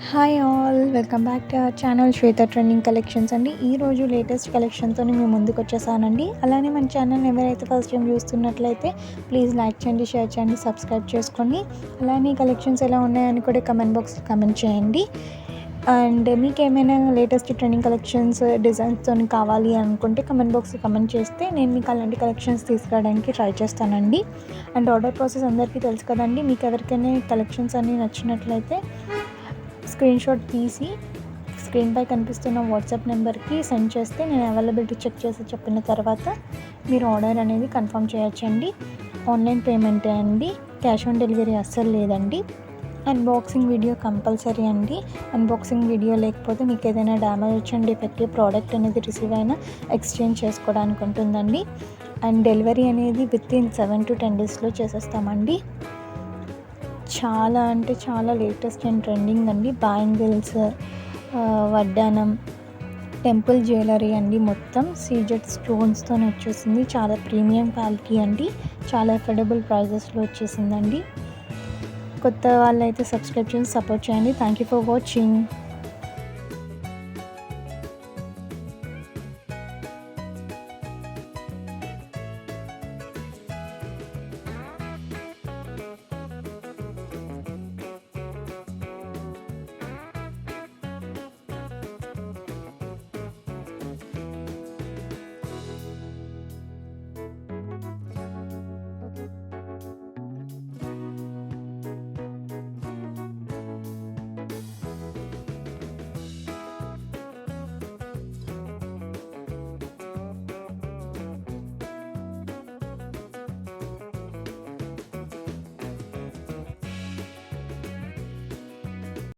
Hi all, welcome back to our channel Shweta trending collections అండి. ఈరోజు latest కలెక్షన్తో మేము ముందుకు వచ్చేసానండి. అలానే మన ఛానల్ ఎవరైతే ఫస్ట్ టైం చూస్తున్నట్లయితే ప్లీజ్ లైక్ చేయండి, షేర్ చేయండి, సబ్స్క్రైబ్ చేసుకోండి. అలానే ఈ కలెక్షన్స్ ఎలా ఉన్నాయని కూడా కమెంట్ బాక్స్లో కమెంట్ చేయండి. అండ్ మీకు ఏమైనా లేటెస్ట్ ట్రెండింగ్ కలెక్షన్స్ డిజైన్స్తో కావాలి అనుకుంటే కమెంట్ బాక్స్లో కమెంట్ చేస్తే నేను మీకు అలాంటి కలెక్షన్స్ తీసుకురావడానికి ట్రై చేస్తానండి. అండ్ ఆర్డర్ ప్రాసెస్ అందరికీ తెలుసు కదండి. మీకు ఎవరికైనా కలెక్షన్స్ అన్నీ నచ్చినట్లయితే స్క్రీన్ షాట్ తీసి స్క్రీన్పై కనిపిస్తున్న వాట్సాప్ నెంబర్కి సెండ్ చేస్తే నేను అవైలబిలిటీ చెక్ చేసి చెప్పిన తర్వాత మీరు ఆర్డర్ అనేది కన్ఫర్మ్ చేయొచ్చండి. ఆన్లైన్ పేమెంటే అండి, క్యాష్ ఆన్ డెలివరీ అస్సలు లేదండి. అన్బాక్సింగ్ వీడియో కంపల్సరీ అండి. అన్బాక్సింగ్ వీడియో లేకపోతే మీకు ఏదైనా డ్యామేజ్ అండ్ డిఫెక్టివ్ ప్రోడక్ట్ అనేది రిసీవ్ అయినా ఎక్స్చేంజ్ చేసుకోవడానికి ఉంటుందండి. అండ్ డెలివరీ అనేది వితిన్ 7 to 10 డేస్లో చేసేస్తామండి. చాలా అంటే చాలా లేటెస్ట్ అండ్ ట్రెండింగ్ అండి. బ్యాంగిల్స్, వడ్డానం, టెంపుల్ జ్యువెలరీ అండి. మొత్తం సీజెడ్ స్టోన్స్తో వచ్చేసింది. చాలా ప్రీమియం క్వాలిటీ అండి. చాలా అఫోర్డబుల్ ప్రైజెస్లో వచ్చేసిందండి. కొత్త వాళ్ళైతే సబ్స్క్రైబ్ చేసి సపోర్ట్ చేయండి. Thank you for watching.